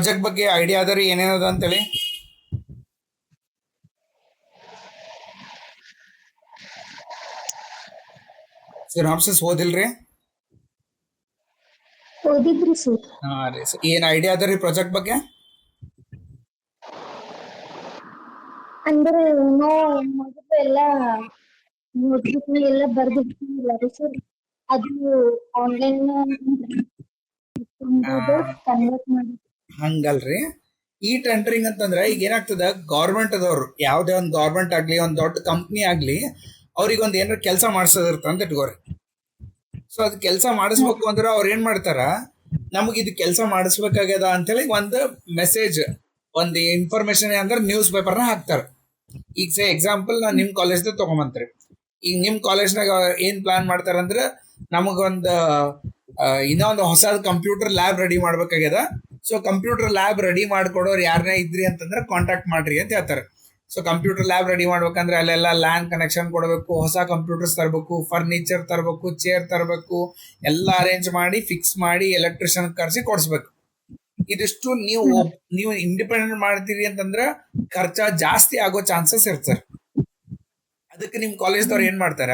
Project ಬಗ್ಗೆ idea ಅದರಿ ಏನೇನದ ಅಂತೇಳಿ ಸಿನಾಪ್ಸಿಸ್ ಓದಿಲ್ರಿ? ಓದಿದ್ರಿ ಸರ್. ಹಾ ರೀ. ಏನ್ ಐಡಿಯಾ ಅದರಿ ಪ್ರಾಜೆಕ್ಟ್ ಬಗ್ಗೆ? ಅಂದ್ರೆ ನಾವು ಮೊದಲು ಎಲ್ಲ ನೋಟ್ಬುಕ್ ಎಲ್ಲ ಬರ್ದಿರ್ತೀವಿಲ್ಲ ರೀ ಸರ್, ಅದು ಆನ್ಲೈನ್ ಕನ್ವರ್ಟ್ ಮಾಡಿ. ಹಂಗಲ್ರಿ. ಈ ಟೆಂಡರಿಂಗ್ ಅಂತಂದ್ರೆ ಈಗ ಏನಾಗ್ತದ, ಗೌರ್ಮೆಂಟ್ ಅದವ್ರು ಯಾವ್ದೇ ಒಂದು ಗೌರ್ಮೆಂಟ್ ಆಗ್ಲಿ ಒಂದ್ ದೊಡ್ಡ ಕಂಪ್ನಿ ಆಗ್ಲಿ ಅವ್ರಿಗೆ ಒಂದ್ ಏನಾರ ಕೆಲಸ ಮಾಡಿಸೋದಿರ್ತ ಅಂತ ಇಟ್ಕೋರಿ. ಸೊ ಅದ್ ಕೆಲಸ ಮಾಡಿಸ್ಬೇಕು ಅಂದ್ರೆ ಅವ್ರು ಏನ್ ಮಾಡ್ತಾರ, ನಮಗ್ ಇದು ಕೆಲಸ ಮಾಡಿಸ್ಬೇಕಾಗ್ಯದ ಅಂತೇಳಿ ಒಂದು ಮೆಸೇಜ್, ಒಂದು ಇನ್ಫಾರ್ಮೇಶನ್ ಅಂದ್ರೆ ನ್ಯೂಸ್ ಪೇಪರ್ನ ಹಾಕ್ತಾರ. ಈಗ ಸೇ ಎಕ್ಸಾಂಪಲ್ ನಾನು ನಿಮ್ ಕಾಲೇಜ್ದ ತಗೊಂಬಂತ್ರಿ. ಈಗ ನಿಮ್ ಕಾಲೇಜ್ನಾಗ ಏನ್ ಪ್ಲಾನ್ ಮಾಡ್ತಾರಂದ್ರ ನಮಗೊಂದು ಇನ್ನೊಂದು ಹೊಸದ್ ಕಂಪ್ಯೂಟರ್ ಲ್ಯಾಬ್ ರೆಡಿ ಮಾಡ್ಬೇಕಾಗ್ಯದ. ಸೊ ಕಂಪ್ಯೂಟರ್ ಲ್ಯಾಬ್ ರೆಡಿ ಮಾಡ್ಕೊಡೋರು ಯಾರನ್ನ ಇದ್ರಿ ಅಂತಂದ್ರೆ ಕಾಂಟ್ಯಾಕ್ಟ್ ಮಾಡ್ರಿ ಅಂತ ಹೇಳ್ತಾರೆ. ಸೊ ಕಂಪ್ಯೂಟರ್ ಲ್ಯಾಬ್ ರೆಡಿ ಮಾಡ್ಬೇಕಂದ್ರೆ ಅಲ್ಲೆಲ್ಲ ಲ್ಯಾನ್ ಕನೆಕ್ಷನ್ ಕೊಡಬೇಕು, ಹೊಸ ಕಂಪ್ಯೂಟರ್ಸ್ ತರಬೇಕು, ಫರ್ನಿಚರ್ ತರಬೇಕು, ಚೇರ್ ತರಬೇಕು, ಎಲ್ಲ ಅರೇಂಜ್ ಮಾಡಿ ಫಿಕ್ಸ್ ಮಾಡಿ ಎಲೆಕ್ಟ್ರಿಷಿಯನ್ ಕರೆಸಿ ಕೊಡಿಸ್ಬೇಕು. ಇದಿಷ್ಟು ನೀವು ಇಂಡಿಪೆಂಡೆಂಟ್ ಮಾಡ್ತೀರಿ ಅಂತಂದ್ರೆ ಖರ್ಚ ಜಾಸ್ತಿ ಆಗೋ ಚಾನ್ಸಸ್ ಇರ್ತದೆ. ಅದಕ್ಕೆ ನಿಮ್ ಕಾಲೇಜ್ದವ್ರು ಏನ್ ಮಾಡ್ತಾರ,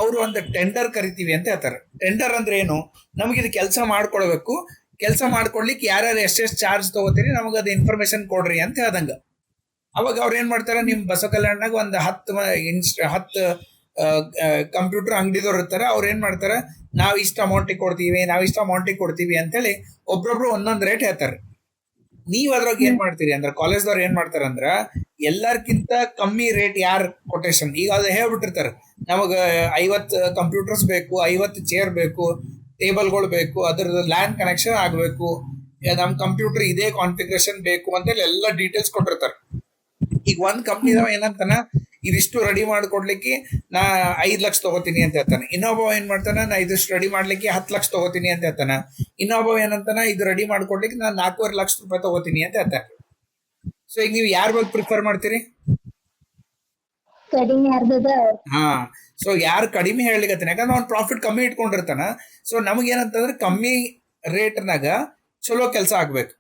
ಅವರು ಒಂದು ಟೆಂಡರ್ ಕರಿತೀವಿ ಅಂತ ಹೇಳ್ತಾರೆ. ಟೆಂಡರ್ ಅಂದ್ರೆ ಏನು, ನಮಗೆ ಇದು ಕೆಲಸ ಮಾಡ್ಕೊಡ್ಬೇಕು, ಕೆಲಸ ಮಾಡ್ಕೊಡ್ಲಿಕ್ಕೆ ಯಾರ್ಯಾರು ಎಷ್ಟೆಷ್ಟು ಚಾರ್ಜ್ ತಗೋತೀರಿ ನಮಗೆ ಅದು ಇನ್ಫಾರ್ಮೇಶನ್ ಕೊಡ್ರಿ ಅಂತ ಹೇಳ್ದಂಗ. ಅವಾಗ ಅವ್ರು ಏನ್ ಮಾಡ್ತಾರ, ನಿಮ್ ಬಸವ ಕಲ್ಯಾಣನಾಗ ಒಂದು 10 ಕಂಪ್ಯೂಟರ್ ಅಂಗಡಿದವ್ರು ಇರ್ತಾರೆ. ಅವ್ರು ಏನ್ ಮಾಡ್ತಾರ, ನಾವ್ ಇಷ್ಟ ಅಮೌಂಟಿಗೆ ಕೊಡ್ತೀವಿ, ನಾವ್ ಇಷ್ಟ ಅಮೌಂಟಿಗೆ ಕೊಡ್ತೀವಿ ಅಂತೇಳಿ ಒಬ್ರೊಬ್ರು ಒಂದೊಂದ್ ರೇಟ್ ಹೇಳ್ತಾರೆ. ನೀವ್ ಅದ್ರಾಗ ಏನ್ ಮಾಡ್ತೀರಿ ಅಂದ್ರೆ ಕಾಲೇಜ್ದವ್ರು ಏನ್ ಮಾಡ್ತಾರ ಅಂದ್ರ ಎಲ್ಲಾರ್ಕಿಂತ ಕಮ್ಮಿ ರೇಟ್ ಯಾರು ಕೊಟೇಶನ್, ಈಗ ಅದು ಹೇಳ್ಬಿಟ್ಟಿರ್ತಾರೆ, ನಮಗ 50 ಕಂಪ್ಯೂಟರ್ಸ್ ಬೇಕು, 50 ಚೇರ್ ಬೇಕು, ಟೇಬಲ್ಗಳು ಬೇಕು, ಅದ್ರ ಲ್ಯಾನ್ ಕನೆಕ್ಷನ್ ಆಗ್ಬೇಕು, ನಮ್ ಕಂಪ್ಯೂಟರ್ ಇದೇ ಕಾನ್ಫಿಗರೇಷನ್ ಬೇಕು ಅಂತೇಳಿ ಎಲ್ಲ ಡೀಟೇಲ್ಸ್ ಕೊಟ್ಟಿರ್ತಾರೆ. ಈಗ ಒಂದ್ ಕಂಪ್ನಿದವ ಏನಂತಾನ, ಇದಿಷ್ಟು ರೆಡಿ ಮಾಡ್ಕೊಡ್ಲಿಕ್ಕೆ ನಾ 5 ಲಕ್ಷ ತಗೋತೀನಿ ಅಂತ ಹೇಳ್ತಾನೆ. ಇನ್ನೊಬ್ಬ ಏನ್ ಮಾಡ್ತಾನ, ನಾ ಇದಿಷ್ಟು ರೆಡಿ ಮಾಡ್ಲಿಕ್ಕೆ 10 ಲಕ್ಷ ತಗೋತೀನಿ ಅಂತ ಹೇಳ್ತಾನ. ಇನ್ನೊಬ್ಬ ಏನಂತಾನ, ಇದು ರೆಡಿ ಮಾಡ್ಕೊಡ್ಲಿಕ್ಕೆ ನಾನು 4.5 ಲಕ್ಷ ರೂಪಾಯಿ ತಗೋತೀನಿ ಅಂತ ಹೇಳ್ತಾನೆ. ಸೊ ಈಗ ನೀವು ಯಾರ ಬಗ್ಗೆ ಪ್ರಿಫರ್ ಮಾಡ್ತೀರಿ? ಕಡಿಮೆ ಅರ್ಧದ. ಹಾ. ಸೊ ಯಾರು ಕಡಿಮೆ ಹೇಳ್ಲಿಕ್ಕೆ, ಯಾಕಂದ್ರೆ ಅವ್ನು ಪ್ರಾಫಿಟ್ ಕಮ್ಮಿ ಇಟ್ಕೊಂಡಿರ್ತಾನ. ಸೊ ನಮಗೇನಂತಂದ್ರೆ ಕಮ್ಮಿ ರೇಟ್ನಾಗ ಚಲೋ ಕೆಲಸ ಆಗ್ಬೇಕು.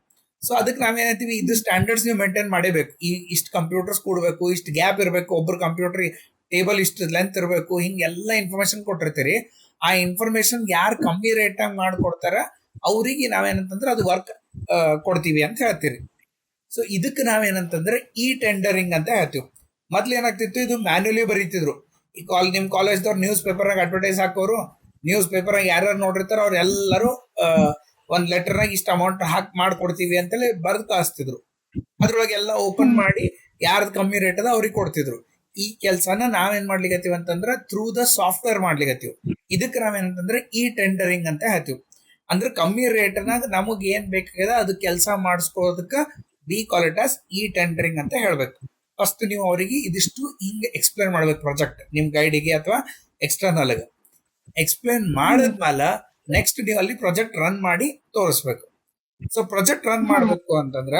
ಸೊ ಅದಕ್ಕೆ ನಾವೇನಂತೀವಿ, ಇದು ಸ್ಟ್ಯಾಂಡರ್ಡ್ಸ್ ನೀವು ಮೇಂಟೈನ್ ಮಾಡೇಬೇಕು. ಇಷ್ಟು ಕಂಪ್ಯೂಟರ್ಸ್ ಕೊಡ್ಬೇಕು, ಇಷ್ಟು ಗ್ಯಾಪ್ ಇರಬೇಕು, ಒಬ್ರು ಕಂಪ್ಯೂಟರ್ ಟೇಬಲ್ ಇಷ್ಟು ಲೆಂತ್ ಇರಬೇಕು, ಹಿಂಗೆಲ್ಲ ಇನ್ಫಾರ್ಮೇಶನ್ ಕೊಟ್ಟಿರ್ತೀರಿ. ಆ ಇನ್ಫಾರ್ಮೇಶನ್ ಯಾರು ಕಮ್ಮಿ ರೇಟಾಗ ಮಾಡ್ಕೊಡ್ತಾರ ಅವ್ರಿಗೆ ನಾವೇನಂತಂದ್ರೆ ಅದು ವರ್ಕ್ ಕೊಡ್ತೀವಿ ಅಂತ ಹೇಳ್ತೀರಿ. ಸೊ ಇದಕ್ಕೆ ನಾವೇನಂತಂದ್ರೆ ಈ ಟೆಂಡರಿಂಗ್ ಅಂತ ಹೇಳ್ತೀವಿ. ಮೊದ್ಲು ಏನಾಗ್ತಿತ್ತು, ಇದು ಮ್ಯಾನ್ಯುಲಿ ಬರೀತಿದ್ರು. ಈ ನಿಮ್ ಕಾಲೇಜ್ದವ್ರು ನ್ಯೂಸ್ ಪೇಪರ್ನಾಗ ಅಡ್ವರ್ಟೈಸ್ ಹಾಕೋರು, ನ್ಯೂಸ್ ಪೇಪರ್ನಾಗ ಯಾರ್ಯಾರು ನೋಡಿರ್ತಾರೋ ಅವ್ರು ಎಲ್ಲರೂ ಒಂದ್ ಲೆಟರ್ನಾಗ ಇಷ್ಟ ಅಮೌಂಟ್ ಹಾಕಿ ಮಾಡ್ಕೊಡ್ತೀವಿ ಅಂತೇಳಿ ಬರ್ದು ಕಳಿಸ್ತಿದ್ರು. ಅದ್ರೊಳಗೆಲ್ಲ ಓಪನ್ ಮಾಡಿ ಯಾರ್ದು ಕಮ್ಮಿ ರೇಟ್ ಅದ ಅವ್ರಿಗೆ ಕೊಡ್ತಿದ್ರು. ಈ ಕೆಲಸನ ನಾವೇನ್ ಮಾಡ್ಲಿಕತ್ತೀವಿ ಅಂತಂದ್ರೆ ಥ್ರೂ ದ ಸಾಫ್ಟ್ವೇರ್ ಮಾಡ್ಲಿಕತ್ತೀವಿ. ಇದಕ್ಕೆ ನಾವೇನಂತಂದ್ರೆ ಈ ಟೆಂಡರಿಂಗ್ ಅಂತ ಹೇಳ್ತೀವಿ. ಅಂದ್ರೆ ಕಮ್ಮಿ ರೇಟ್ನಾಗ ನಮಗ್ ಏನ್ ಬೇಕಾಗ್ಯದ ಅದು ಕೆಲಸ ಮಾಡಿಸ್ಕೊಳ್ಳೋದಕ್ಕೆ ವಿ ಕಾಲ್ ಇಟ್ ಆಸ್ ಈ ಟೆಂಡರಿಂಗ್ ಅಂತ ಹೇಳ್ಬೇಕು. ಫಸ್ಟ್ ನೀವು ಅವರಿಗೆ ಇದಿಷ್ಟು ಹಿಂಗೆ ಎಕ್ಸ್ಪ್ಲೇನ್ ಮಾಡ್ಬೇಕು ಪ್ರಾಜೆಕ್ಟ್, ನಿಮ್ ಗೈಡಿಗೆ ಅಥವಾ ಎಕ್ಸ್ಟರ್ನಲ್ಗೆ ಎಕ್ಸ್ಪ್ಲೇನ್ ಮಾಡಿದ್ಮೇಲೆ ನೆಕ್ಸ್ಟ್ ನೀವು ಅಲ್ಲಿ ಪ್ರಾಜೆಕ್ಟ್ ರನ್ ಮಾಡಿ ತೋರಿಸ್ಬೇಕು. ಸೊ ಪ್ರಾಜೆಕ್ಟ್ ರನ್ ಮಾಡಬೇಕು ಅಂತಂದ್ರ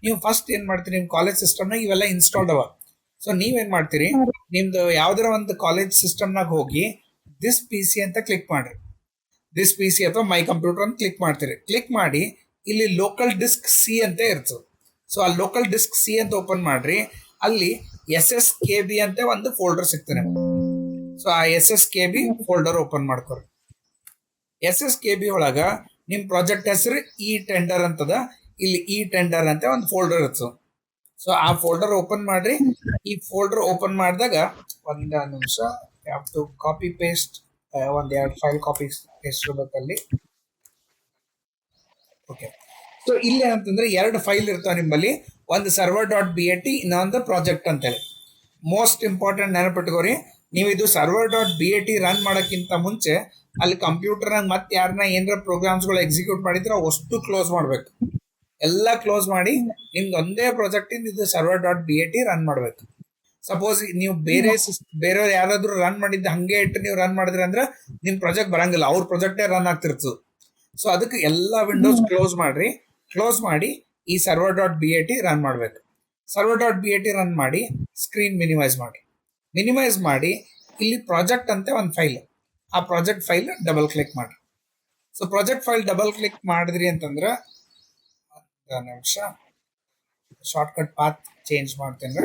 ನೀವು ಫಸ್ಟ್ ಏನ್ ಮಾಡ್ತೀರಿ, ನಿಮ್ ಕಾಲೇಜ್ ಸಿಸ್ಟಮ್ನಾಗ ಇವೆಲ್ಲ ಇನ್ಸ್ಟಾಲ್ಡ್ ಅವ. ಸೊ ನೀವೇನ್ ಮಾಡ್ತೀರಿ, ನಿಮ್ದು ಯಾವ್ದಾರ ಒಂದು ಕಾಲೇಜ್ ಸಿಸ್ಟಮ್ನಾಗ ಹೋಗಿ ದಿಸ್ ಪಿ ಸಿ ಅಂತ ಕ್ಲಿಕ್ ಮಾಡ್ರಿ. ದಿಸ್ ಪಿ ಸಿ ಅಥವಾ ಮೈ ಕಂಪ್ಯೂಟರ್ ಅಂತ ಕ್ಲಿಕ್ ಮಾಡ್ತೀರಿ. ಕ್ಲಿಕ್ ಮಾಡಿ ಇಲ್ಲಿ ಲೋಕಲ್ ಡಿಸ್ಕ್ ಸಿ ಅಂತ ಇರ್ತದೆ. ಸೊ ಆ ಲೋಕಲ್ ಡಿಸ್ಕ್ ಸಿ ಅಂತ ಓಪನ್ ಮಾಡ್ರಿ. ಅಲ್ಲಿ SSKB ಅಂತ ಒಂದು ಫೋಲ್ಡರ್ ಸಿಗ್ತಾನೆ. ಸೊ ಆ SSKB ಫೋಲ್ಡರ್ ಓಪನ್ ಮಾಡ್ಕೊರಿ. SSKB ಒಳಗ ನಿಮ್ ಪ್ರಾಜೆಕ್ಟ್ ಹೆಸರು ಈ ಟೆಂಡರ್ ಅಂತದ. ಇಲ್ಲಿ ಈ ಟೆಂಡರ್ ಅಂತ ಒಂದು ಫೋಲ್ಡರ್ ಇರ್ತದೆ. ಸೊ ಆ ಫೋಲ್ಡರ್ ಓಪನ್ ಮಾಡ್ರಿ. ಈ ಫೋಲ್ಡರ್ ಓಪನ್ ಮಾಡಿದಾಗ ಒಂದ್ ನಿಮಿಷ, ಹ್ಯಾವ್ ಟು ಕಾಪಿ ಪೇಸ್ಟ್, ಒಂದ್ 2 ಫೈಲ್ ಕಾಪಿ ಪೇಸ್ಟ್ ಇರ್ಬೇಕಲ್ಲಿ. ಓಕೆ. ಸೊ ಇಲ್ಲಿ ಏನಂತಂದ್ರೆ 2 ಫೈಲ್ ಇರ್ತಾವ ನಿಮ್ಮಲ್ಲಿ, ಒಂದು server.bat, ಇನ್ನೊಂದು ಪ್ರಾಜೆಕ್ಟ್ ಅಂತೇಳಿ. ಮೋಸ್ಟ್ ಇಂಪಾರ್ಟೆಂಟ್ ನೆನಪಿಟ್ಕೋರಿ, ನೀವು ಇದು server.bat ರನ್ ಮಾಡೋಕ್ಕಿಂತ ಮುಂಚೆ ಅಲ್ಲಿ ಕಂಪ್ಯೂಟರ್ನಾಗ ಮತ್ತೆ ಯಾರನ್ನ ಏನಾರ ಪ್ರೋಗ್ರಾಮ್ಸ್ಗಳು ಎಕ್ಸಿಕ್ಯೂಟ್ ಮಾಡಿದ್ರೆ ಅಷ್ಟು ಕ್ಲೋಸ್ ಮಾಡ್ಬೇಕು. ಎಲ್ಲ ಕ್ಲೋಸ್ ಮಾಡಿ ನಿಮ್ದು ಒಂದೇ ಪ್ರಾಜೆಕ್ಟ್ ಇಂದ ಇದು server.bat ರನ್ ಮಾಡ್ಬೇಕು. ಸಪೋಸ್ ನೀವು ಬೇರೆಯವ್ರು ಯಾರಾದ್ರೂ ರನ್ ಮಾಡಿದ್ದು ಹಂಗೆ ಇಟ್ಟು ನೀವು ರನ್ ಮಾಡಿದ್ರಿ ಅಂದ್ರೆ ನಿಮ್ ಪ್ರಾಜೆಕ್ಟ್ ಬರಂಗಿಲ್ಲ, ಅವ್ರ ಪ್ರಾಜೆಕ್ಟೇ ರನ್ ಆಗ್ತಿರ್ತದೆ. ಸೊ ಅದಕ್ಕೆ ಎಲ್ಲ ವಿಂಡೋಸ್ ಕ್ಲೋಸ್ ಮಾಡ್ರಿ. ಕ್ಲೋಸ್ ಮಾಡಿ ಈ server.bat ರನ್ ಮಾಡ್ಬೇಕು. server.bat ರನ್ ಮಾಡಿ ಸ್ಕ್ರೀನ್ ಮಿನಿಮೈಸ್ ಮಾಡಿ. ಮಿನಿಮೈಸ್ ಮಾಡಿ ಇಲ್ಲಿ ಪ್ರಾಜೆಕ್ಟ್ ಅಂತ ಒಂದು ಫೈಲ್, ಆ ಪ್ರಾಜೆಕ್ಟ್ ಫೈಲ್ ಡಬಲ್ ಕ್ಲಿಕ್ ಮಾಡಿ. So project file double click ಮಾಡಿದ್ರಿ ಅಂತಂದ್ರೆ ನಿಮಿಷ ಶಾರ್ಟ್ಕಟ್ ಪಾತ್ ಚೇಂಜ್ ಮಾಡ್ತೇನೆ.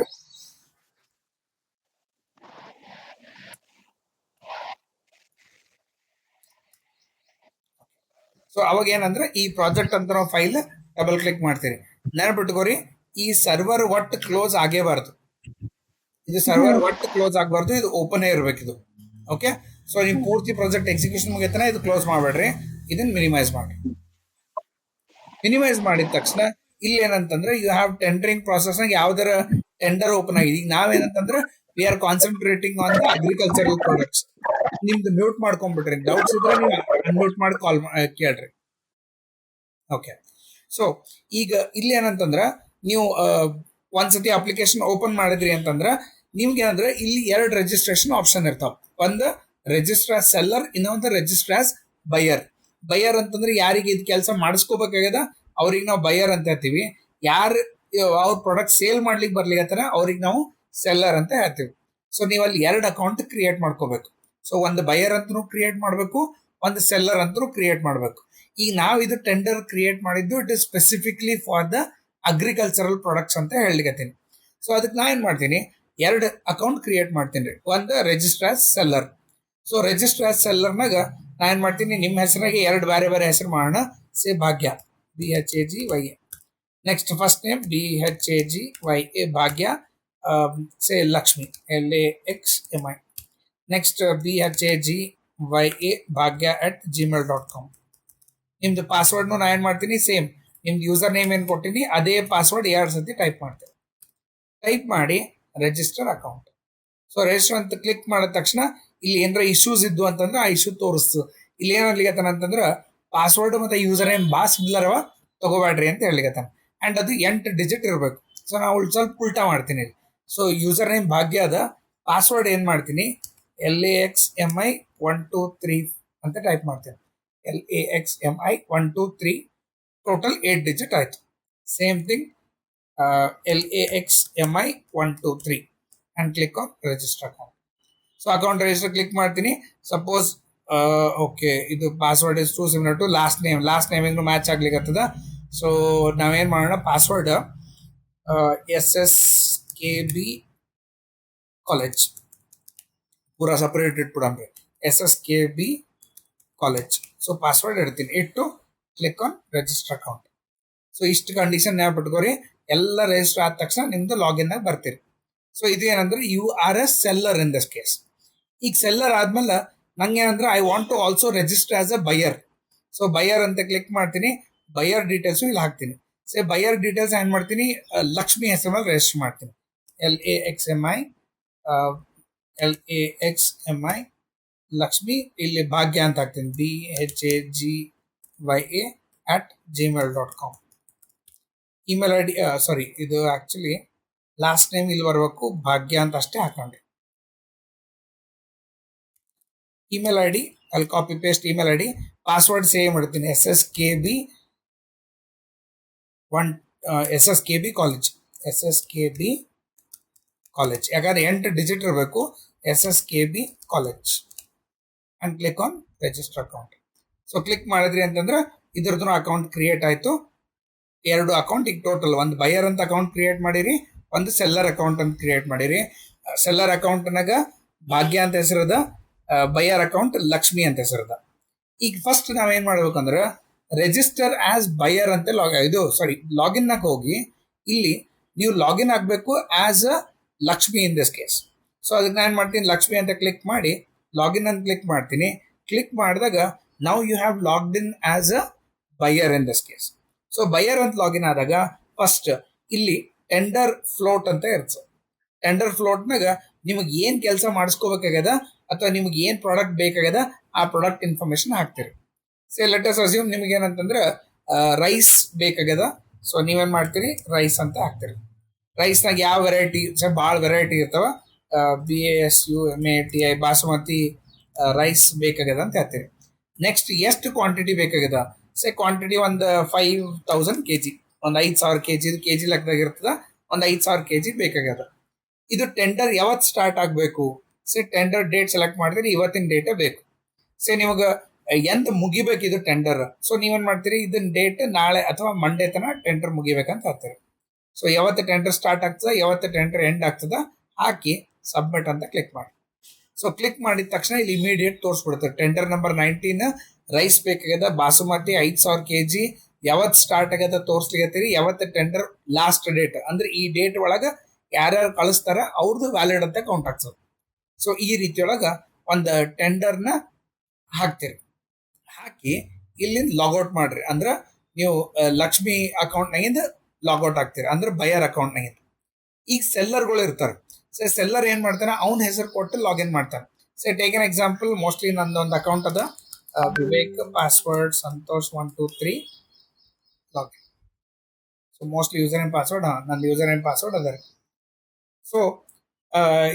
ಸೊ ಅವಾಗ ಏನಂದ್ರೆ ಈ ಪ್ರಾಜೆಕ್ಟ್ ಅಂತ ನಾವು ಫೈಲ್ ಡಬಲ್ ಕ್ಲಿಕ್ ಮಾಡ್ತೀರಿ. ನೆನಪಿಟ್ಕೋರಿ, ಈ ಸರ್ವರ್ ಒಟ್ಟು ಕ್ಲೋಸ್ ಆಗೇಬಾರ್ದು. ಇದು ಸರ್ವರ್ ಒಟ್ಟು ಕ್ಲೋಸ್ ಆಗಬಾರ್ದು, ಇದು ಓಪನ್ ಇರ್ಬೇಕು ಇದು. ಓಕೆ, ಸೊ ನೀವು ಪೂರ್ತಿ ಪ್ರಾಜೆಕ್ಟ್ ಎಕ್ಸಿಕ್ಯೂಷನ್ ಮುಗಿತಾನೆ ಇದು ಕ್ಲೋಸ್ ಮಾಡಬೇಡ್ರಿ, ಇದನ್ನ ಮಿನಿಮೈಸ್ ಮಾಡಿ. ಮಿನಿಮೈಸ್ ಮಾಡಿದ ತಕ್ಷಣ ಇಲ್ಲಿ ಏನಂತಂದ್ರೆ ಯು ಹ್ಯಾವ್ ಟೆಂಡರಿಂಗ್ ಪ್ರಾಸೆಸ್ ನಾಗ ಯಾವ್ದಾರ ಟೆಂಡರ್ ಓಪನ್ ಆಗಿದೆ. ಈಗ ನಾವೇನಂತಂದ್ರೆ we are concentrating on the agricultural products. ನಿಮ್ದು ಮ್ಯೂಟ್ ಮಾಡ್ಕೊಂಡ್ಬಿಟ್ರಿ, ಡೌಟ್ಸ್ ಇದ್ರೆ ನೀವು ಅನ್ಮ್ಯೂಟ್ ಮಾಡಿ ಕಾಲ್ ಕೇಳ್ರಿ. ಓಕೆ, ಸೊ ಈಗ ಇಲ್ಲಿ ಏನಂತಂದ್ರ ನೀವು ಒಂದ್ಸತಿ ಅಪ್ಲಿಕೇಶನ್ ಓಪನ್ ಮಾಡಿದ್ರಿ ಅಂತಂದ್ರ ನಿಮ್ಗೆ ಏನಂದ್ರೆ ಇಲ್ಲಿ 2 ರಿಜಿಸ್ಟ್ರೇಷನ್ ಆಪ್ಷನ್ ಇರ್ತಾವ. ಒಂದು ರಿಜಿಸ್ಟರ್ ಆಸ್ ಸೆಲ್ಲರ್, ಇನ್ನೊಂದು ರಿಜಿಸ್ಟರ್ ಆಸ್ ಬೈಯರ್. ಬೈಯರ್ ಅಂತಂದ್ರೆ ಯಾರಿಗೆ ಇದು ಕೆಲಸ ಮಾಡಿಸ್ಕೋಬೇಕಾಗ್ಯದ ಅವ್ರಿಗೆ ನಾವು ಬೈಯರ್ ಅಂತ ಹೇಳ್ತೀವಿ. ಯಾರು ಅವ್ರ ಪ್ರಾಡಕ್ಟ್ ಸೇಲ್ ಮಾಡ್ಲಿಕ್ಕೆ ಬರ್ಲಿಕ್ಕತ್ತಾರ ಅವ್ರಿಗೆ ನಾವು ಸೆಲ್ಲರ್ ಅಂತ ಹೇಳ್ತೀವಿ. ಸೊ ನೀವು ಅಲ್ಲಿ 2 ಅಕೌಂಟ್ ಕ್ರಿಯೇಟ್ ಮಾಡ್ಕೋಬೇಕು. ಸೊ ಒಂದು ಬೈಯರ್ ಅಂತೂ ಕ್ರಿಯೇಟ್ ಮಾಡಬೇಕು, ಒಂದು ಸೆಲ್ಲರ್ ಅಂತೂ ಕ್ರಿಯೇಟ್ ಮಾಡಬೇಕು. ಈಗ ನಾವು ಇದು ಟೆಂಡರ್ ಕ್ರಿಯೇಟ್ ಮಾಡಿದ್ದು it is specifically for the agricultural products ಅಂತ ಹೇಳಿಕತ್ತೀನಿ. ಸೊ ಅದಕ್ಕೆ ನಾ ಏನು ಮಾಡ್ತೀನಿ, 2 ಅಕೌಂಟ್ ಕ್ರಿಯೇಟ್ ಮಾಡ್ತೀನಿ ರೀ. ಒಂದು register as seller. So register as ಸೆಲ್ಲರ್ನಾಗ ನಾ ಏನು ಮಾಡ್ತೀನಿ, ನಿಮ್ಮ ಹೆಸರಾಗೆ 2 ಬೇರೆ ಬೇರೆ ಹೆಸರು ಮಾಡೋಣ. ಸೇ ಭಾಗ್ಯ, BHAGYA. Next first name BHAGYA ಭಾಗ್ಯ, ಸೇ ಲಕ್ಷ್ಮಿ, LAXMI. ನೆಕ್ಸ್ಟ್ BHAGYA ಭಾಗ್ಯ @gmail.com. ನಿಮ್ದು ಪಾಸ್ವರ್ಡ್ನು ನಾ ಏನು ಮಾಡ್ತೀನಿ, ಸೇಮ್ ನಿಮ್ದು ಯೂಸರ್ ನೇಮ್ ಏನು ಕೊಟ್ಟಿನಿ ಅದೇ ಪಾಸ್ವರ್ಡ್ 2 ಸತಿ ಟೈಪ್ ಮಾಡ್ತೀನಿ. ಟೈಪ್ ಮಾಡಿ ರಿಜಿಸ್ಟರ್ ಅಕೌಂಟ್. ಸೊ ರಿಜಿಸ್ಟರ್ ಅಂತ ಕ್ಲಿಕ್ ಮಾಡಿದ ತಕ್ಷಣ ಇಲ್ಲಿ ಏನಾರ ಇಶ್ಯೂಸ್ ಇದ್ದು ಅಂತಂದ್ರೆ ಆ ಇಶ್ಯೂ ತೋರಿಸ್ತು. ಇಲ್ಲಿ ಏನಾಗ್ಲಿಕತ್ತಾನ ಅಂತಂದ್ರೆ ಪಾಸ್ವರ್ಡ್ ಮತ್ತು ಯೂಸರ್ ನೇಮ್ ಬಾಸ್ ಬಿಲ್ಲರವ ತಗೋಬೇಡ್ರಿ ಅಂತ ಹೇಳಿಕತ್ತಾನ. ಆ್ಯಂಡ್ ಅದು 8 ಡಿಜಿಟ್ ಇರಬೇಕು. ಸೊ ನಾವು ಸ್ವಲ್ಪ ಉಲ್ಟಾ ಮಾಡ್ತೀನಿ. ಸೊ ಯೂಸರ್ ನೇಮ್ ಭಾಗ್ಯ ಅದ, ಪಾಸ್ವರ್ಡ್ ಏನು ಮಾಡ್ತೀನಿ LAXMI 123 ಅಂತ ಟೈಪ್ ಮಾಡ್ತೀನಿ. LAXMI 123, ಟೋಟಲ್ 8 ಡಿಜಿಟ್ ಆಯಿತು. Same thing LAXMI 123 and click on register account. So account register click ಮಾಡ್ತೀನಿ. ಸಪೋಸ್ ಓಕೆ ಇದು password is to similar to last naming match ಆಗ್ಲಿಕ್ಕತ್ತದ. So ನಾವೇನು ಮಾಡೋಣ, ಪಾಸ್ವರ್ಡ್ SSKB ಕಾಲೇಜ್ ಪೂರಾ separate ಇಟ್ಬಿಡಂಬ್ರಿ, SSKB college. So password ಇಡ್ತೀನಿ, ಇಟ್ಟು click on register account. So ಇಷ್ಟು ಕಂಡೀಷನ್ ನೆನಪಿಟ್ಕೋರಿ. ಎಲ್ಲ ರಿಜಿಸ್ಟರ್ ಆದ ತಕ್ಷಣ ನಿಮ್ದು ಲಾಗಿನ್ ಆಗಿ ಬರ್ತೀರಿ. ಸೊ ಇದು ಏನಂದ್ರೆ you are a seller in this case. ಈಗ ಸೆಲ್ಲರ್ ಆದ್ಮೇಲೆ ನಂಗೆ ಏನಂದ್ರೆ I want to also register as a buyer. So buyer ಅಂತ ಕ್ಲಿಕ್ ಮಾಡ್ತೀನಿ, ಬೈಯರ್ ಡೀಟೇಲ್ಸು ಇಲ್ಲಿ ಹಾಕ್ತೀನಿ. ಸೊ ಬೈಯರ್ ಡೀಟೇಲ್ಸ್ ಏನು ಮಾಡ್ತೀನಿ, ಲಕ್ಷ್ಮಿ ಹೆಸರು ಮೇಲೆ ರಿಜಿಸ್ಟರ್ ಮಾಡ್ತೀನಿ. LAXMI ಲಕ್ಷ್ಮಿ, ಇಲ್ಲಿ ಭಾಗ್ಯ ಅಂತ ಹಾಕ್ತೀನಿ, BHAGYA @gmail.com. ಇಮೇಲ್ ID, ಸಾರಿ ಇದು ಆ್ಯಕ್ಚುಲಿ ಲಾಸ್ಟ್ ನೇಮ್ ಇಲ್ಲಿ ಬರಬೇಕು, ಭಾಗ್ಯ ಅಂತ ಅಷ್ಟೇ ಹಾಕೊಂಡ್ರಿ. ಇಮೇಲ್ ID ಅಲ್ಲಿ copy paste email ID, password save ಮಾಡ್ತೀನಿ SSKB ಕಾಲೇಜ್, ಯಾಕಂದ್ರೆ 8 ಡಿಜಿಟ್ ಇರಬೇಕು, SSKB college and click on register account. So click ಮಾಡಿದ್ರಿ ಅಂತಂದ್ರೆ ಇದ್ರದ್ದು ಅಕೌಂಟ್ ಕ್ರಿಯೇಟ್ ಆಯಿತು. 2 ಅಕೌಂಟ್ ಈಗ ಟೋಟಲ್, ಒಂದು ಬೈಯರ್ ಅಂತ ಅಕೌಂಟ್ ಕ್ರಿಯೇಟ್ ಮಾಡಿರಿ, ಒಂದು ಸೆಲ್ಲರ್ ಅಕೌಂಟ್ ಅಂತ ಕ್ರಿಯೇಟ್ ಮಾಡಿರಿ. ಸೆಲ್ಲರ್ ಅಕೌಂಟ್ನಾಗ ಭಾಗ್ಯ ಅಂತ ಹೆಸರದ, ಬೈಯರ್ ಅಕೌಂಟ್ ಲಕ್ಷ್ಮಿ ಅಂತ ಹೆಸರದ. ಈಗ ಫಸ್ಟ್ ನಾವೇನು ಮಾಡ್ಬೇಕಂದ್ರೆ ರಿಜಿಸ್ಟರ್ ಆಸ್ ಬೈಯರ್ ಅಂತ ಲಾಗಿನ್ನಾಗ ಹೋಗಿ ಇಲ್ಲಿ ನೀವು ಲಾಗಿನ್ ಆಗಬೇಕು as a Lakshmi in this case. So ಅದಕ್ಕೆ ನಾನು ಏನು ಮಾಡ್ತೀನಿ, ಲಕ್ಷ್ಮಿ ಅಂತ ಕ್ಲಿಕ್ ಮಾಡಿ ಲಾಗಿನ್ ಅಂತ ಕ್ಲಿಕ್ ಮಾಡ್ತೀನಿ. ಕ್ಲಿಕ್ ಮಾಡಿದಾಗ now you have logged in as a buyer in this case. So buyer ಅಂತ ಲಾಗಿನ್ ಆದಾಗ ಫಸ್ಟ್ ಇಲ್ಲಿ ಟೆಂಡರ್ ಫ್ಲೋಟ್ ಅಂತ ಇರ್ತದೆ. ಟೆಂಡರ್ ಫ್ಲೋಟ್ನಾಗ ನಿಮಗೆ ಏನು ಕೆಲಸ ಮಾಡಿಸ್ಕೋಬೇಕಾಗ್ಯದ ಅಥವಾ ನಿಮಗೆ ಏನು ಪ್ರಾಡಕ್ಟ್ ಬೇಕಾಗ್ಯದ ಆ ಪ್ರಾಡಕ್ಟ್ ಇನ್ಫಾರ್ಮೇಶನ್ ಹಾಕ್ತೀರಿ. ಸೇ ಲೆಟ್ ಅಸ್ ಅಸ್ಯೂಮ್ ನಿಮ್ಗೆ ಏನಂತಂದ್ರೆ ರೈಸ್ ಬೇಕಾಗ್ಯದ. ಸೊ ನೀವೇನು ಮಾಡ್ತೀರಿ, ರೈಸ್ ಅಂತ ಹಾಕ್ತೀರಿ. ರೈಸ್ನಾಗ ಯಾವ ವೆರೈಟಿ, ಭಾಳ ವೆರೈಟಿ ಇರ್ತಾವ, BASU MATI ಬಾಸುಮತಿ ರೈಸ್ ಬೇಕಾಗ್ಯದ ಅಂತ ಹೇಳ್ತೀರಿ. ನೆಕ್ಸ್ಟ್ ಎಷ್ಟು ಕ್ವಾಂಟಿಟಿ ಬೇಕಾಗ್ಯದ, ಕ್ವಾಂಟಿಟಿ ಒಂದು 5000 kg, ಒಂದು 5000 kg, ಇದು KG ಲೆಕ್ಕದಾಗ ಇರ್ತದ, ಒಂದು 5000 kg ಬೇಕಾಗ್ಯದ. ಇದು ಟೆಂಡರ್ ಯಾವತ್ತು ಸ್ಟಾರ್ಟ್ ಆಗಬೇಕು, ಟೆಂಡರ್ ಡೇಟ್ ಸೆಲೆಕ್ಟ್ ಮಾಡಿದ್ರೆ ಇವತ್ತಿನ ಡೇಟೇ ಬೇಕು. ನಿಮಗೆ ಎಂತ ಮುಗಿಬೇಕು ಇದು ಟೆಂಡರ್. ಸೊ ನೀವೇನ್ ಮಾಡ್ತೀರಿ, ಇದನ್ನ ಡೇಟ್ ನಾಳೆ ಅಥವಾ ಮಂಡೇ ತನಕ ಟೆಂಡರ್ ಮುಗಿಬೇಕಂತ ಹೇಳ್ತೀರಿ. ಸೊ ಯಾವತ್ತು ಟೆಂಡರ್ ಸ್ಟಾರ್ಟ್ ಆಗ್ತದ, ಯಾವತ್ತು ಟೆಂಡರ್ ಎಂಡ್ ಆಗ್ತದ ಹಾಕಿ ಸಬ್ಮಿಟ್ ಅಂತ ಕ್ಲಿಕ್ ಮಾಡಿ. ಸೊ ಕ್ಲಿಕ್ ಮಾಡಿದ ತಕ್ಷಣ ಇಲ್ಲಿ ಇಮಿಡಿಯೇಟ್ ತೋರಿಸ್ಬಿಡ್ತಾರೆ ಟೆಂಡರ್ ನಂಬರ್ 19 ರೈಸ್ ಬೇಕಾಗ್ಯದ ಬಾಸುಮತಿ 5,000 kg ಯಾವತ್ತು ಸ್ಟಾರ್ಟ್ ಆಗ್ಯದ ತೋರಿಸ್ಲಿಕತ್ತೀರಿ, ಯಾವತ್ತು ಟೆಂಡರ್ ಲಾಸ್ಟ್ ಡೇಟ್ ಅಂದ್ರೆ ಈ ಡೇಟ್ ಒಳಗೆ ಯಾರ್ಯಾರು ಕಳಿಸ್ತಾರ ಅವ್ರದ್ದು ವ್ಯಾಲಿಡ್ ಅಂತ ಕೌಂಟ್ ಆಗ್ತದೆ. ಸೊ ಈ ರೀತಿಯೊಳಗ ಒಂದು ಟೆಂಡರ್ನ ಹಾಕ್ತೀರಿ. ಹಾಕಿ ಇಲ್ಲಿಂದ ಲಾಗೌಟ್ ಮಾಡ್ರಿ. ಅಂದ್ರೆ ನೀವು ಲಕ್ಷ್ಮಿ ಅಕೌಂಟ್ನಾಗಿಂದ ಲಾಗೌಟ್ ಆಗ್ತೀರಿ, ಅಂದ್ರೆ ಬಯರ್ ಅಕೌಂಟ್ನಾಗಿಂದ. ಈಗ ಸೆಲ್ಲರ್ಗಳು ಇರ್ತಾರೆ. ಸೊ ಸೆಲ್ಲರ್ ಏನ್ ಮಾಡ್ತಾನೆ, ಅವ್ನ ಹೆಸರು ಕೊಟ್ಟು ಲಾಗಿನ್ ಮಾಡ್ತಾನೆ. So take an example, mostly ನಂದೊಂದು ಅಕೌಂಟ್ ಅದ, Vivek password Santosh 123 login. So mostly user and password, ನಂದು ಯೂಸರ್ ಅಂಡ್ ಪಾಸ್ವರ್ಡ್ ಅದ. ಸೊ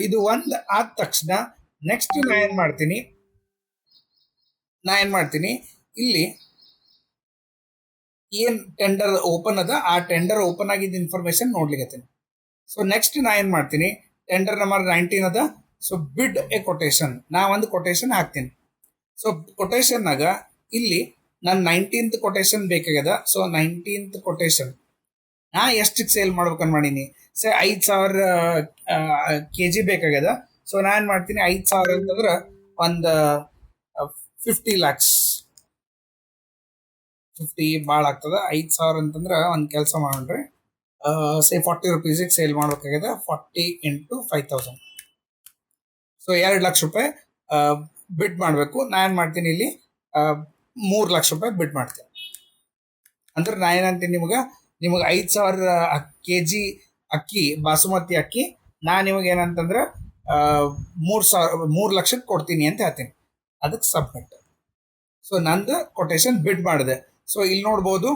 ಇದು ಒಂದು ಆದ ತಕ್ಷಣ ನೆಕ್ಸ್ಟ್ ನಾ ಏನ್ ಮಾಡ್ತೀನಿ, ಇಲ್ಲಿ ಏನ್ ಟೆಂಡರ್ ಓಪನ್ ಅದ ಆ ಟೆಂಡರ್ ಓಪನ್ ಆಗಿದ್ದ ಇನ್ಫಾರ್ಮೇಶನ್ ನೋಡ್ಲಿಕ್ಕೆ. ಸೊ ನೆಕ್ಸ್ಟ್ ನಾ ಏನ್ ಮಾಡ್ತೀನಿ, ಟೆಂಡರ್ ನಂಬರ್ 19 ಅದ. ಸೊ ಬಿಡ್ ಎ ಕೊಟೇಶನ್, ನಾ ಒಂದು ಕೊಟೇಶನ್ ಹಾಕ್ತೀನಿ. ಸೊ ಕೊಟೇಶನ್ನಾಗ ಇಲ್ಲಿ ನನ್ನ 19th ಕೊಟೇಶನ್ ಬೇಕಾಗ್ಯದ. ಸೊ 19th ಕೊಟೇಶನ್ ನಾ ಎಷ್ಟಕ್ಕೆ ಸೇಲ್ ಮಾಡ್ಬೇಕಂತ ಮಾಡೀನಿ. ಸೊ 5,000 kg ಬೇಕಾಗ್ಯದ. ಸೊ ನಾ ಏನ್ ಮಾಡ್ತೀನಿ, 5,000 ಅಂತಂದ್ರೆ ಒಂದು 50 lakhs, 50 ಭಾಳ ಆಗ್ತದ. 5,000 ಅಂತಂದ್ರೆ ಒಂದು ಕೆಲಸ ಮಾಡ್ರಿ, ಸೇ 40 rupees ಸೇಲ್ ಮಾಡ್ಬೇಕಾಗ್ಯದ. 40 × 5,000, ಸೊ 2 ಲಕ್ಷ ರೂಪಾಯಿ ಬಿಡ್ ಮಾಡಬೇಕು. ನಾ ಏನು ಮಾಡ್ತೀನಿ, ಇಲ್ಲಿ 3 ಲಕ್ಷ ರೂಪಾಯಿ ಬಿಡ್ ಮಾಡ್ತೀನಿ. ಅಂದ್ರೆ ನಾ ಏನಂತೀನಿ, ನಿಮಗೆ 5,000 kg ಅಕ್ಕಿ ಬಾಸುಮತಿ ಅಕ್ಕಿ ನಾ ನಿಮಗೆ ಏನಂತಂದ್ರೆ 3 ಲಕ್ಷಕ್ಕೆ ಕೊಡ್ತೀನಿ ಅಂತ ಹೇಳ್ತೀನಿ. ಅದಕ್ಕೆ ಸಬ್ಮಿಟ್. ಸೊ ನಂದು ಕೊಟೇಶನ್ ಬಿಡ್ ಮಾಡಿದೆ. ಸೊ ಇಲ್ಲಿ ನೋಡ್ಬೋದು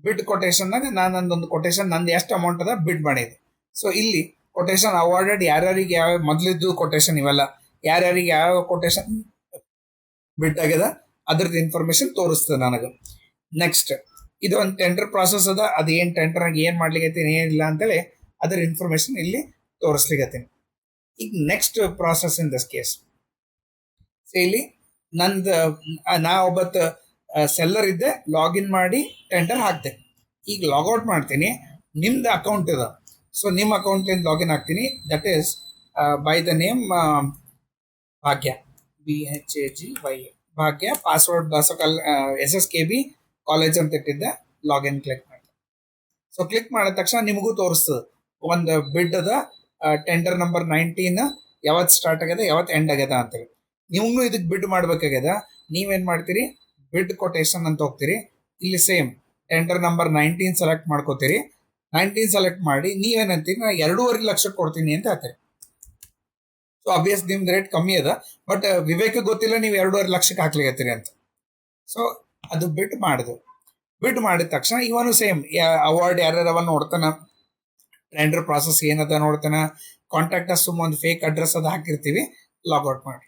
ಬಿಡ್ ಕೊಟೇಶನ್ನಾಗ ನಾನೊಂದು ಕೊಟೇಶನ್ ನಂದು ಎಷ್ಟು ಅಮೌಂಟ್ ಅದ ಬಿಡ್ ಮಾಡಿದೆ. ಸೊ ಇಲ್ಲಿ ಕೊಟೇಶನ್ ಅವಾರ್ಡೆಡ್ ಯಾರ್ಯಾರಿಗೆ ಯಾವ ಮೊದಲಿದ್ದು ಕೊಟೇಶನ್ ಇವೆಲ್ಲ ಯಾರ್ಯಾರಿಗೆ ಯಾವ ಕೊಟೇಶನ್ ಬಿಡ್ ಆಗ್ಯದ ಅದ್ರದ್ದು ಇನ್ಫಾರ್ಮೇಶನ್ ತೋರಿಸ್ತದೆ ನನಗೆ. ನೆಕ್ಸ್ಟ್ ಇದು ಒಂದು ಟೆಂಡರ್ ಪ್ರಾಸೆಸ್ ಅದ. ಅದು ಏನು ಟೆಂಡರ್ ಆಗಿ ಏನು ಮಾಡ್ಲಿಕ್ಕೆ ಏನಿಲ್ಲ ಅಂತೇಳಿ ಅದ್ರ ಇನ್ಫಾರ್ಮೇಶನ್ ಇಲ್ಲಿ ತೋರಿಸ್ಲಿಕ್ಕೆ. ಈಗ next process in this case, so ಇಲ್ಲಿ ನಂದು ನಾ ಒಬ್ಬತ್ತು ಸೆಲ್ಲರ್ ಇದ್ದೆ, ಲಾಗಿನ್ ಮಾಡಿ ಟೆಂಡರ್ ಹಾಕ್ತೆ. ಈಗ ಲಾಗೌಟ್ ಮಾಡ್ತೀನಿ, ನಿಮ್ದು ಅಕೌಂಟ್ ಇದೆ. ಸೊ ನಿಮ್ಮ ಅಕೌಂಟ್ಲಿಂದ ಲಾಗಿನ್ ಆಗ್ತೀನಿ. That is by the name Bhagya, BHAGY Bhagya. Password ಬಸಕಲ್ SSKB college ಅಂತ ಇಟ್ಟಿದ್ದೆ. ಲಾಗಿನ್ ಕ್ಲಿಕ್ ಮಾಡಿ. ಸೊ ಕ್ಲಿಕ್ ಮಾಡಿದ ತಕ್ಷಣ ನಿಮಗೂ ತೋರಿಸ್ತದೆ ಒಂದು ಬಿಡ್ ಅದ, ಟೆಂಡರ್ ನಂಬರ್ 19 ಯಾವತ್ತು ಸ್ಟಾರ್ಟ್ ಆಗ್ಯದ ಯಾವತ್ತು ಎಂಡ್ ಆಗ್ಯದ ಅಂತೇಳಿ. ನಿಮಗೂ ಇದಕ್ಕೆ ಬಿಡ್ ಮಾಡ್ಬೇಕಾಗ್ಯದ. ನೀವೇನು ಮಾಡ್ತೀರಿ, ಬಿಡ್ ಕೊಟೇಶನ್ ಅಂತ ಹೋಗ್ತೀರಿ. ಇಲ್ಲಿ ಸೇಮ್ ಟೆಂಡರ್ ನಂಬರ್ 19 ಸೆಲೆಕ್ಟ್ ಮಾಡ್ಕೋತೀರಿ. 19 ಸೆಲೆಕ್ಟ್ ಮಾಡಿ ನೀವೇನಂತೀರಿ, ನಾ 2.5 ಲಕ್ಷ ಕೊಡ್ತೀನಿ ಅಂತ ಹೇಳ್ತೀರಿ. ಸೊ ಅಬ್ವಿಯಸ್ ನಿಮ್ದು ರೇಟ್ ಕಮ್ಮಿ ಅದ, ಬಟ್ ವಿವೇಕ್ ಗೊತ್ತಿಲ್ಲ ನೀವು 2.5 ಲಕ್ಷಕ್ಕೆ ಹಾಕ್ಲಿಕತ್ತೀರಿ ಅಂತ. ಸೊ ಅದು ಬಿಡ್ ಮಾಡಿದ ತಕ್ಷಣ ಇವನು ಸೇಮ್ ಅವಾರ್ಡ್ ಯಾರ್ಯಾರವ ನೋಡ್ತಾನ, ಟೆಂಡರ್ ಪ್ರಾಸೆಸ್ ಏನದ ನೋಡ್ತಾನ, ಕಾಂಟ್ಯಾಕ್ಟ್ ಅಸ್ ಒಂದು ಫೇಕ್ ಅಡ್ರೆಸ್ ಅದು ಹಾಕಿರ್ತೀವಿ, ಲಾಗೌಟ್ ಮಾಡಿ.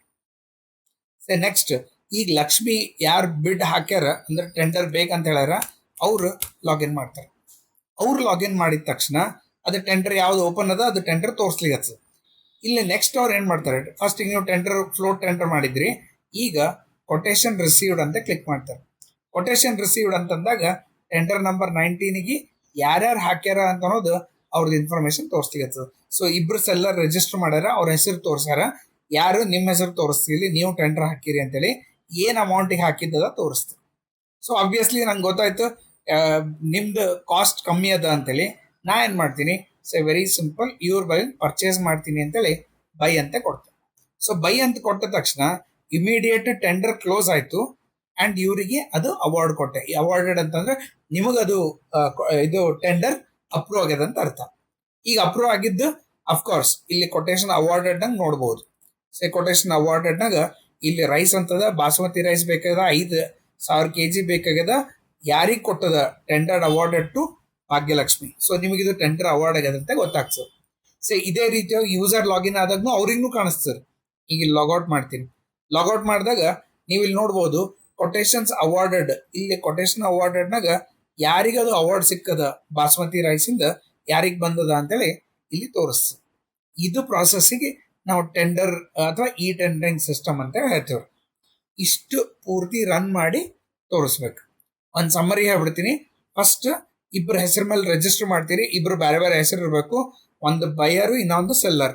ಸೊ ನೆಕ್ಸ್ಟ್ ಈಗ ಲಕ್ಷ್ಮಿ ಯಾರು ಬಿಡ್ ಹಾಕ್ಯಾರ ಅಂದ್ರೆ ಟೆಂಡರ್ ಬೇಕಂತ ಹೇಳ್ಯಾರ, ಅವರು ಲಾಗಿನ್ ಮಾಡ್ತಾರೆ. ಅವ್ರು ಲಾಗಿನ್ ಮಾಡಿದ ತಕ್ಷಣ ಅದು ಟೆಂಡರ್ ಯಾವ್ದು ಓಪನ್ ಅದ ಅದು ಟೆಂಡರ್ ತೋರಿಸ್ಲಿಕ್ಕೆ. ಇಲ್ಲಿ ನೆಕ್ಸ್ಟ್ ಅವ್ರು ಏನು ಮಾಡ್ತಾರೆ, ಫಸ್ಟ್ ಈಗ ನೀವು ಟೆಂಡರ್ ಫ್ಲೋಟ್ ಟೆಂಡರ್ ಮಾಡಿದ್ರಿ, ಈಗ ಕೊಟೇಶನ್ ರಿಸೀವ್ಡ್ ಅಂತ ಕ್ಲಿಕ್ ಮಾಡ್ತಾರೆ. ಕೊಟೇಶನ್ ರಿಸೀವ್ಡ್ ಅಂತಂದಾಗ ಟೆಂಡರ್ ನಂಬರ್ 19ಗೆ ಯಾರ್ಯಾರು ಹಾಕ್ಯಾರ ಅಂತ ಅನ್ನೋದು ಅವ್ರದ್ದು ಇನ್ಫಾರ್ಮೇಶನ್ ತೋರಿಸ್ಲಿಕ್ಕೆ. ಸೊ ಇಬ್ರು ಸೆಲ್ಲರ್ ರಿಜಿಸ್ಟರ್ ಮಾಡ್ಯಾರ, ಅವ್ರ ಹೆಸರು ತೋರಿಸ್ಯಾರ, ಯಾರು ನಿಮ್ಮ ಹೆಸರು ತೋರಿಸ್ತೀವಿ, ನೀವು ಟೆಂಡರ್ ಹಾಕಿರಿ ಅಂತೇಳಿ ಏನು ಅಮೌಂಟಿಗೆ ಹಾಕಿದ್ದದ ತೋರಿಸ್ತೀವಿ. ಸೊ ಅಬ್ವಿಯಸ್ಲಿ ನಂಗೆ ಗೊತ್ತಾಯ್ತು ನಿಮ್ದು ಕಾಸ್ಟ್ ಕಮ್ಮಿ ಅದ ಅಂತೇಳಿ. ನಾ ಏನು ಮಾಡ್ತೀನಿ, ಸೊ ವೆರಿ ಸಿಂಪಲ್, ಇವ್ರ ಬೈ ಪರ್ಚೇಸ್ ಮಾಡ್ತೀನಿ ಅಂತೇಳಿ ಬೈ ಅಂತ ಕೊಡ್ತೀನಿ. ಸೊ ಬೈ ಅಂತ ಕೊಟ್ಟ ತಕ್ಷಣ ಇಮಿಡಿಯೇಟ್ ಟೆಂಡರ್ ಕ್ಲೋಸ್ ಆಯಿತು ಆ್ಯಂಡ್ ಇವರಿಗೆ ಅದು ಅವಾರ್ಡ್ ಕೊಟ್ಟೆ. ಈ ಅವಾರ್ಡೆಡ್ ಅಂತಂದ್ರೆ ನಿಮಗದು ಇದು ಟೆಂಡರ್ ಅಪ್ರೂವ್ ಆಗ್ಯದ ಅಂತ ಅರ್ಥ. ಈಗ ಅಪ್ರೂವ್ ಆಗಿದ್ದು ಅಫ್ಕೋರ್ಸ್ ಇಲ್ಲಿ ಕೊಟೇಶನ್ ಅವಾರ್ಡೆಡ್ನಾಗ ನೋಡ್ಬೋದು. ಸೊ ಕೊಟೇಶನ್ ಅವಾರ್ಡೆಡ್ನಾಗ ಇಲ್ಲಿ ರೈಸ್ ಅಂತದ, ಬಾಸುಮತಿ ರೈಸ್ ಬೇಕಾಗದ, 5,000 kg ಬೇಕಾಗ್ಯದ, ಯಾರಿಗೆ ಕೊಟ್ಟದ tender awarded to Bhagyalakshmi. So ನಿಮಗಿದು ಟೆಂಡರ್ ಅವಾರ್ಡ್ ಆಗ್ಯದ ಅಂತ ಗೊತ್ತಾಗ್ತದೆ. ಸೊ ಇದೇ ರೀತಿಯಾಗಿ ಯೂಸರ್ ಲಾಗಿನ್ ಆದಾಗೂ ಅವ್ರಿಗೂ ಕಾಣಿಸ್ತದೆ. ಈಗ ಇಲ್ಲಿ ಲಾಗೌಟ್ ಮಾಡ್ತೀನಿ. ಲಾಗೌಟ್ ಮಾಡಿದಾಗ ನೀವು ಇಲ್ಲಿ ನೋಡ್ಬೋದು ಕೊಟೇಶನ್ಸ್ ಅವಾರ್ಡೆಡ್. ಇಲ್ಲಿ ಕೊಟೇಶನ್ ಅವಾರ್ಡೆಡ್ನಾಗ ಯಾರಿಗದು ಅವಾರ್ಡ್ ಸಿಕ್ಕದ ಬಾಸ್ಮತಿ ರೈಸಿಂದ ಯಾರಿಗೆ ಬಂದದ ಅಂತೇಳಿ ಇಲ್ಲಿ ತೋರಿಸ್ತದೆ. ಇದು ಪ್ರಾಸೆಸ್ಸಿಗೆ ನಾವು ಟೆಂಡರ್ ಅಥವಾ ಇ ಟೆಂಡರಿಂಗ್ ಸಿಸ್ಟಮ್ ಅಂತ ಹೇಳ್ತೀವಿ. ಇಷ್ಟು ಪೂರ್ತಿ ರನ್ ಮಾಡಿ ತೋರಿಸ್ಬೇಕು. ಒಂದು ಸಮ್ಮರಿ ಹೇಳ್ಬಿಡ್ತೀನಿ. ಫಸ್ಟ್ ಇಬ್ಬರ ಹೆಸರು ಮೇಲೆ ರಿಜಿಸ್ಟರ್ ಮಾಡ್ತೀರಿ. ಇಬ್ರು ಬೇರೆ ಬೇರೆ ಹೆಸರು ಇರಬೇಕು. ಒಂದು ಬೈಯರು, ಇನ್ನೊಂದು ಸೆಲ್ಲರ್.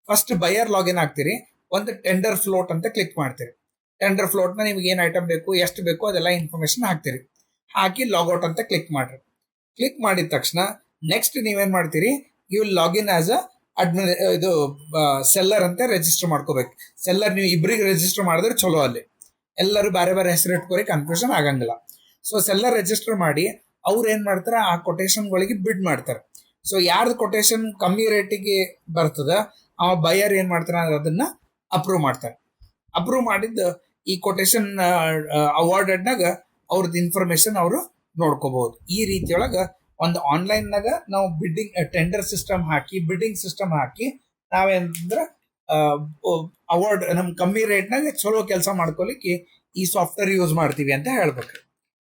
ಫಸ್ಟ್ ಬೈಯರ್ ಲಾಗಿನ್ ಆಗ್ತೀರಿ. ಒಂದು ಟೆಂಡರ್ ಫ್ಲೋಟ್ ಅಂತ ಕ್ಲಿಕ್ ಮಾಡ್ತೀರಿ. ಟೆಂಡರ್ ಫ್ಲೋಟ್ನ ನಿಮ್ಗೆ ಏನು ಐಟಮ್ ಬೇಕು, ಎಷ್ಟು ಬೇಕು ಅದೆಲ್ಲ ಇನ್ಫಾರ್ಮೇಶನ್ ಹಾಕ್ತೀರಿ. ಹಾಕಿ ಲಾಗೌಟ್ ಅಂತ ಕ್ಲಿಕ್ ಮಾಡ್ರಿ. ಕ್ಲಿಕ್ ಮಾಡಿದ ತಕ್ಷಣ ನೆಕ್ಸ್ಟ್ ನೀವೇನು ಮಾಡ್ತೀರಿ, ಯು ಲಾಗಿನ್ ಆಸ್ ಅ ಇದು ಸೆಲ್ಲರ್ ಅಂತ ರಿಜಿಸ್ಟರ್ ಮಾಡ್ಕೋಬೇಕು. ಸೆಲ್ಲರ್ ನೀವು ಇಬ್ಬರಿಗೆ ರಿಜಿಸ್ಟರ್ ಮಾಡಿದ್ರೆ ಚಲೋ. ಅಲ್ಲಿ ಎಲ್ಲರೂ ಬೇರೆ ಬೇರೆ ಹೆಸರು ಇಟ್ಕೋರಿ, ಕನ್ಫ್ಯೂಷನ್ ಆಗಂಗಿಲ್ಲ. ಸೊ ಸೆಲ್ಲರ್ ರಿಜಿಸ್ಟರ್ ಮಾಡಿ ಅವ್ರು ಏನು ಮಾಡ್ತಾರೆ, ಆ ಕೊಟೇಶನ್ಗಳಿಗೆ ಬಿಡ್ ಮಾಡ್ತಾರೆ. ಸೊ ಯಾರ್ದು ಕೊಟೇಶನ್ ಕಮ್ಮಿ ರೇಟಿಗೆ ಬರ್ತದ ಆ ಬೈಯರ್ ಏನು ಮಾಡ್ತಾರೆ, ಅದನ್ನ ಅಪ್ರೂವ್ ಮಾಡ್ತಾರೆ. ಅಪ್ರೂವ್ ಮಾಡಿದ್ದು ಈ ಕೊಟೇಶನ್ ಅವಾರ್ಡೆಡ್ನಾಗ ಅವ್ರದ್ದು ಇನ್ಫಾರ್ಮೇಶನ್ ಅವರು ನೋಡ್ಕೋಬಹುದು. ಈ ರೀತಿಯೊಳಗೆ ಒಂದು ಆನ್ಲೈನ್ನಾಗ ನಾವು ಬಿಡ್ಡಿಂಗ್ ಟೆಂಡರ್ ಸಿಸ್ಟಮ್ ಹಾಕಿ, ಬಿಡ್ಡಿಂಗ್ ಸಿಸ್ಟಮ್ ಹಾಕಿ ನಾವೇನಂದ್ರೆ ಅವಾರ್ಡ್ ನಮ್ ಕಮ್ಮಿ ರೇಟ್ನಾಗ ಚಲೋ ಕೆಲಸ ಮಾಡ್ಕೊಲಿಕ್ಕೆ ಈ ಸಾಫ್ಟ್ವೇರ್ ಯೂಸ್ ಮಾಡ್ತೀವಿ ಅಂತ ಹೇಳ್ಬೇಕು.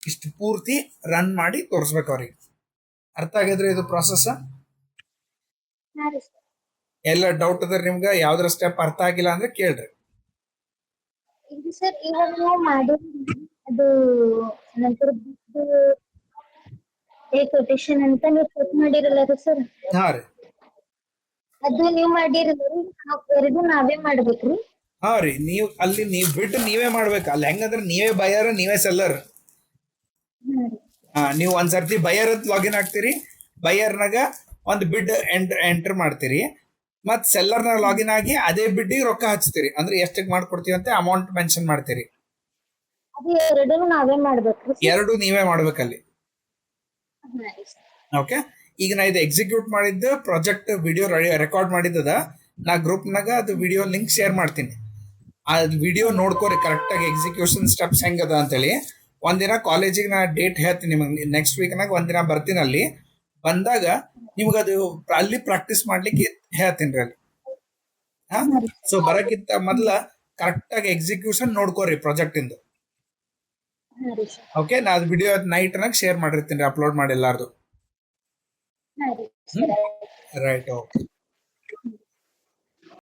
ಇಷ್ಟು ಪೂರ್ತಿ ರನ್ ಮಾಡಿ ತೋರಿಸ್ಬೇಕು ಅವ್ರಿಗೆ. ಅರ್ಥ ಆಗಿದ್ರೆ ಇದು ಪ್ರಾಸೆಸ್? ಹಾ ರೀ ಸರ್. ಎಲ್ಲ ಡೌಟ್ ಅದ್ರ ನಿಮ್ಗೆ ಯಾವ್ದ್ರ ಸ್ಟೆಪ್ ಅರ್ಥ ಆಗಿಲ್ಲ ಅಂದ್ರೆ ಕೇಳ್ರಿ. ಇದು ಸರ್ ಇವಾಗ ನೀವು ಮಾಡಿ ಅದು ನಂತರ ಕೊಟೇಶನ್ ಅಂತ ನೀವು ಚೆಕ್ ಮಾಡಿರಲ್ಲ ರೀ ಸರ್, ಹಾ ರೀ, ಅದು ನೀವು ಮಾಡಿರಲ್ಲ ರೀ, ಎರಡು ನಾವೇ ಮಾಡ್ಬೇಕ್ರಿ? ಹಾ ರೀ, ನೀವು ಬಿಟ್ಟು ನೀವೇ ಮಾಡ್ಬೇಕು. ಅಲ್ಲಿ ಹೆಂಗಂದ್ರೆ ನೀವೇ ಬೈಯರ್, ನೀವೇ ಸೆಲ್ಲರ್. ಹಾ ರೀ. ನೀವು ಒಂದ್ಸರ್ತಿ ಬೈಯರ್ ಅಂತ ಲಾಗಿನ್ ಆಗ್ತೀರಿ. ಬೈಯರ್ನಾಗ ಒಂದು ಬಿಡ್ ಎಂಟರ್ ಮಾಡ್ತೀರಿ. ಮತ್ತು ಸೆಲ್ಲರ್ನಾಗ ಲಾಗಿನ್ ಆಗಿ ಅದೇ ಬಿಡ್ಡಿಗೆ ರೊಕ್ಕ ಹಚ್ತೀರಿ. ಅಂದ್ರೆ ಎಷ್ಟಕ್ಕೆ ಮಾಡ್ಕೊಡ್ತೀವಿ ಅಂತ ಅಮೌಂಟ್ ಮೆನ್ಷನ್ ಮಾಡ್ತೀರಿ. ಅದು ಎರಡು ನಾವೇ ಮಾಡ್ಬೇಕ್ರಿ ಸರ್? ಎರಡು ನೀವೇ ಮಾಡ್ಬೇಕಲ್ಲಿ. ಹಾ ರೀ ಸರ್. ಓಕೆ, ಈಗ ನಾ ಇದು ಎಕ್ಸಿಕ್ಯೂಟ್ ಮಾಡಿದ್ದು ಪ್ರಾಜೆಕ್ಟ್ ವಿಡಿಯೋ ರೆಕಾರ್ಡ್ ಮಾಡಿದ್ದದ. ನಾ ಗ್ರೂಪ್ನಾಗ ಅದು ವಿಡಿಯೋ ಲಿಂಕ್ ಶೇರ್ ಮಾಡ್ತೀನಿ. ಆ ವಿಡಿಯೋ ನೋಡ್ಕೋರಿ ಕರೆಕ್ಟಾಗಿ ಎಕ್ಸಿಕ್ಯೂಷನ್ ಸ್ಟೆಪ್ಸ್ ಹೆಂಗದ ಅಂತೇಳಿ. ಒಂದಿನ ಕಾಲೇಜಿಗೆ ನಾ ಡೇಟ್ ಹೇಳ್ತೀನಿ ನಿಮಗೆ. ನೆಕ್ಸ್ಟ್ ವೀಕ್ನಾಗ ಒಂದಿನ ಬರ್ತೀನಿ. ಅಲ್ಲಿ ಬಂದಾಗ ನಿಮ್ಗದು ಅಲ್ಲಿ ಪ್ರಾಕ್ಟೀಸ್ ಮಾಡ್ಲಿಕ್ಕೆ ಹೇಳ್ತೀನಿ ರೀ ಅಲ್ಲಿ. ಹಾ, ಸೊ ಬರಕ್ಕಿಂತ ಮೊದಲ ಕರೆಕ್ಟಾಗಿ ಎಕ್ಸಿಕ್ಯೂಷನ್ ನೋಡ್ಕೋರಿ ಪ್ರಾಜೆಕ್ಟ್ ಇಂದು. ಹಾ ರೀ ಸರ್. ಓಕೆ, ನಾ ಅದು ವಿಡಿಯೋ ನೈಟ್ನಾಗ ಶೇರ್ ಮಾಡಿರ್ತೀನಿ, ಅಪ್ಲೋಡ್ ಮಾಡಿ ಎಲ್ಲಾರ್ದು. ಹಾ ರೀ ಸರ್. Right, okay.